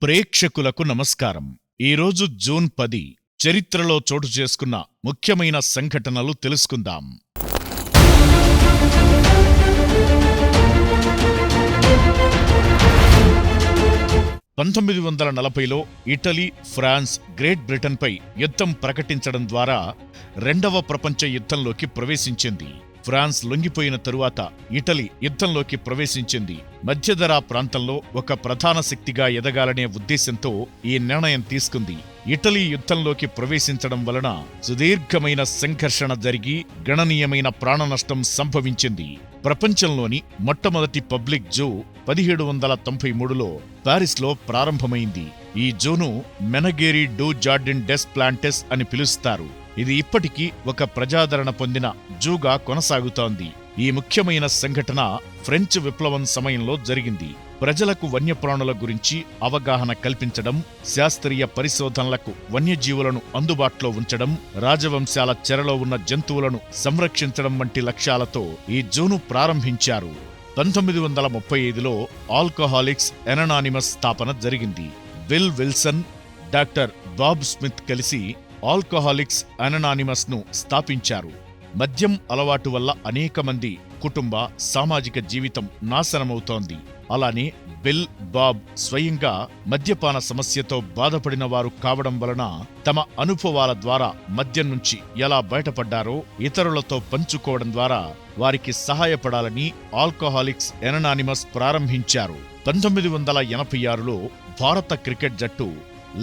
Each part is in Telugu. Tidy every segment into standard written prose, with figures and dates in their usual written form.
ప్రేక్షకులకు నమస్కారం. ఈరోజు జూన్ 10 చరిత్రలో చోటు చేసుకున్న ముఖ్యమైన సంఘటనలు తెలుసుకుందాం. 1940లో ఇటలీ, ఫ్రాన్స్, గ్రేట్ బ్రిటన్పై యుద్ధం ప్రకటించడం ద్వారా రెండవ ప్రపంచ యుద్ధంలోకి ప్రవేశించింది. ఫ్రాన్స్ లొంగిపోయిన తరువాత ఇటలీ యుద్ధంలోకి ప్రవేశించింది. మధ్యధరా ప్రాంతంలో ఒక ప్రధాన శక్తిగా ఎదగాలనే ఉద్దేశంతో ఈ నిర్ణయం తీసుకుంది. ఇటలీ యుద్ధంలోకి ప్రవేశించడం వలన సుదీర్ఘమైన సంఘర్షణ జరిగి గణనీయమైన ప్రాణనష్టం సంభవించింది. ప్రపంచంలోని మొట్టమొదటి పబ్లిక్ జూ 1793లో పారిస్లో ప్రారంభమైంది. ఈ జూను మెనగేరీ డు జార్డిన్ డెస్ ప్లాంటెస్ అని పిలుస్తారు. ఇది ఇప్పటికీ ఒక ప్రజాదరణ పొందిన జూగా కొనసాగుతోంది. ఈ ముఖ్యమైన సంఘటన ఫ్రెంచ్ విప్లవం సమయంలో జరిగింది. ప్రజలకు వన్యప్రాణుల గురించి అవగాహన కల్పించడం, శాస్త్రీయ పరిశోధనలకు వన్యజీవులను అందుబాటులో ఉంచడం, రాజవంశాల చెరలో ఉన్న జంతువులను సంరక్షించడం వంటి లక్ష్యాలతో ఈ జూను ప్రారంభించారు. 1935లో ఆల్కహాలిక్స్ ఎనానిమస్ స్థాపన జరిగింది. Will Wilson, doctor Bob Smith కలిసి ఆల్కహాలిక్స్ అనానిమస్ ను స్థాపించారు. మద్యం అలవాటు వల్ల అనేక మంది కుటుంబ, సామాజిక జీవితం నాశనమవుతోంది. అలానే బిల్, బాబ్ స్వయంగా మద్యపాన సమస్యతో బాధపడిన వారు కావడం వలన తమ అనుభవాల ద్వారా మద్యం నుంచి ఎలా బయటపడ్డారో ఇతరులతో పంచుకోవడం ద్వారా వారికి సహాయపడాలని ఆల్కహాలిక్స్ ఎనానిమస్ ప్రారంభించారు. 1986లో భారత క్రికెట్ జట్టు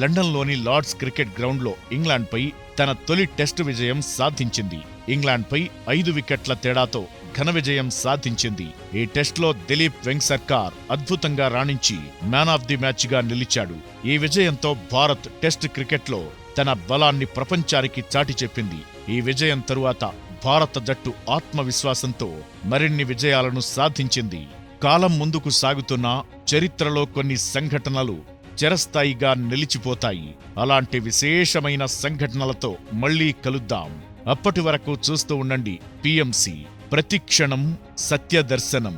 లండన్లోని లార్డ్స్ క్రికెట్ గ్రౌండ్లో ఇంగ్లాండ్పై తన తొలి టెస్టు విజయం సాధించింది. ఇంగ్లాండ్పై 5 వికెట్ల తేడాతో ఘన విజయం సాధించింది. ఈ టెస్ట్లో దిలీప్ వెంగ్సర్కార్ అద్భుతంగా రాణించి మ్యాన్ ఆఫ్ ది మ్యాచ్గా నిలిచాడు. ఈ విజయంతో భారత్ టెస్ట్ క్రికెట్లో తన బలాన్ని ప్రపంచానికి చాటి చెప్పింది. ఈ విజయం తరువాత భారత జట్టు ఆత్మవిశ్వాసంతో మరిన్ని విజయాలను సాధించింది. కాలం ముందుకు సాగుతున్న చరిత్రలో కొన్ని సంఘటనలు చిరస్థాయిగా నిలిచిపోతాయి. అలాంటి విశేషమైన సంఘటనలతో మళ్లీ కలుద్దాం. అప్పటి వరకు చూస్తూ ఉండండి PMC. ప్రతిక్షణం సత్యదర్శనం.